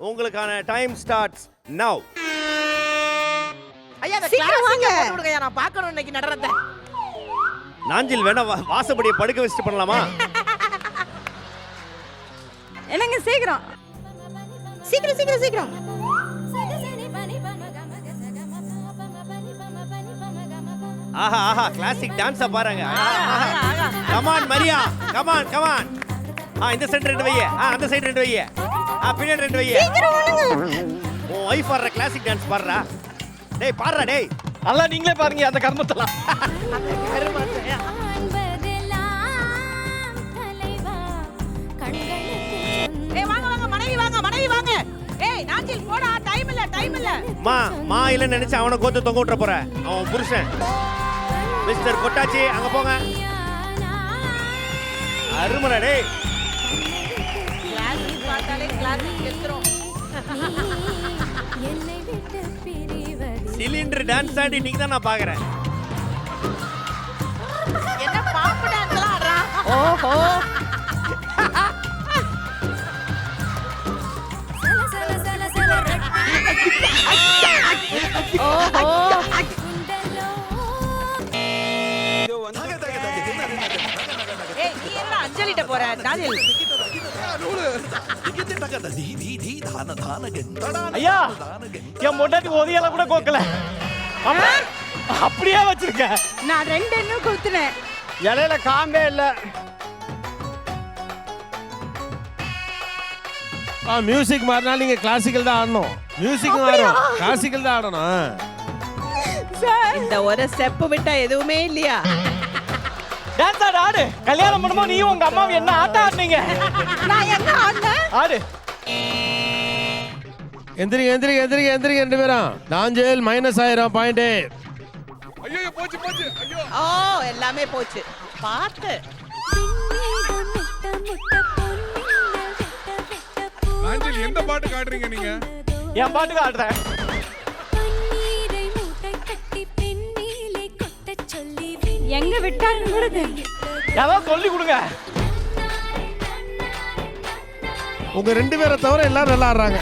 உங்களுக்கான time starts now. ஐயா அந்த சீக்கிரம் வாங்க. கிளாஸ் போட்டு விடுங்க, நான் பார்க்கணும் இன்னைக்கு நடறத. நாஞ்சில் வேணா வாசப்படியை படுக்க வச்சுட்டு பண்ணலாமா? என்னங்க சீக்கிரம் சீக்கிரம் சீக்கிரம் சீக்கிரம். ஆஹா ஆஹா கிளாசிக் டான்ஸா பாருங்க. Come on Maria, come on come on. இந்த சைடு 2 வையே, அந்த சைடு 2 வையே, பின்னாடி 2 வையே. சீக்கிரம் வாங்க. உன் வைஃப் ஆடுற கிளாசிக் டான்ஸ் பாடுறா. டேய் பாடுறா டேய். நல்லா நீங்களே பாருங்க அந்த கர்மத்தெல்லாம். ஏய் வாங்க வாங்க மனைவி வாங்க மனைவி வாங்க. ஏய் நாஞ்சில் போடா, டைம் இல்ல. மா இல்லன்னு நினைச்சு அவனை கோத்து தொங்க விட்டுற போற. அவன் புருஷன் மிஸ்டர் கொட்டாச்சி அங்க போங்க. அருமடா டேய். கிளாஸ் பார்த்தாலே கிளாஸ் கெத்துறோம். சிலிண்டர் டான்ஸ் ஆடி இன்னைக்கு தான் நான் பாக்குறேன். என்ன பாப்பு டான்ஸ்லாம் ஆடுறா. ஓஹோ ஓஹோ. ஏய் நீ என்ன அஞ்சலிட்ட போற நாஞ்சில்? ஐயா என் பொண்டாட்டி ஒதியால கூட கோக்கல. ஆமா, அப்படியே வச்சிருக்க. நான் 2 எண்ணம் கொடுத்துனேன். இலையில காம்பே இல்ல. மியூசிக் மாறினாலும் நீங்க கிளாசிக்கல் தான் ஆடணும். மியூசிக் மாறும், கிளாசிக்கல் தான் ஆடணும். சார் இந்த ஒரு ஸ்டெப் விட்டா எதுவுமே இல்லையா? டான்ஸ் ஆடு. கல்யாணம் பண்ணும்போது நீ உங்க அம்மாவும் என்ன ஆட்ட ஆடுனீங்க? நான் என்ன ஆடுனேன்? ஆடு. எந்திரிங்க எந்திரிங்க எந்திரிங்க எந்திரிங்க 2 பேரும். நாஞ்சல் மைனஸ் 1000 பாயிண்ட். ஓ எல்லாமே போச்சு. பாத்து நாஞ்சில் எந்த பாட்டு காட்டுறீங்க நீங்க? என் பாட்டுக்கு ஆடுறேன். எங்க விட்டாருன்னு கூட தெரியும். ஏதாவது சொல்லி கொடுங்க. உங்க 2 பேரை தவிர எல்லாரும் நல்லா ஆடுறாங்க.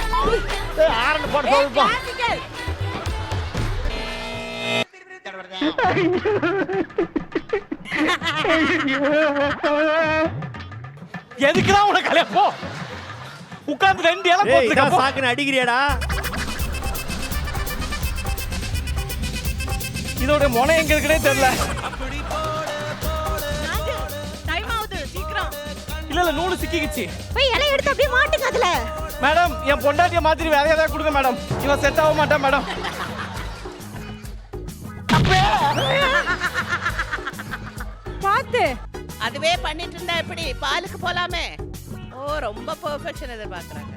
ஆரண்டு போட்டு சொல்லுப்பா. எதுக்குதான் உனக்கு கல்யாணம்? போ உட்கார்ந்து 2 இலை ஏய் போட்டுருக்க. இதான் சாக்குன்னு அடிக்கிறியாடா? இதோட முனை எங்க இருக்குன்னே தெரியல. டைம் ஆகுது சீக்கிரம். இல்ல நூலு சிக்கிக்கிச்சு. போய் இலை எடுத்து அப்படியே மாட்டுங்க அதுல. மேடம் என் பொண்டாட்டிய மாதிரி வேற ஏதாவது கொடுங்க மேடம். இவன் செட் ஆக மாட்டான் மேடம். பாத்து அதுவே பண்ணிட்டு இருந்தா எப்படி? பாலுக்கு போலாமே. ஓ ரொம்ப பெர்ஃபெக்ஷன் எதிர்பார்க்கறாங்க.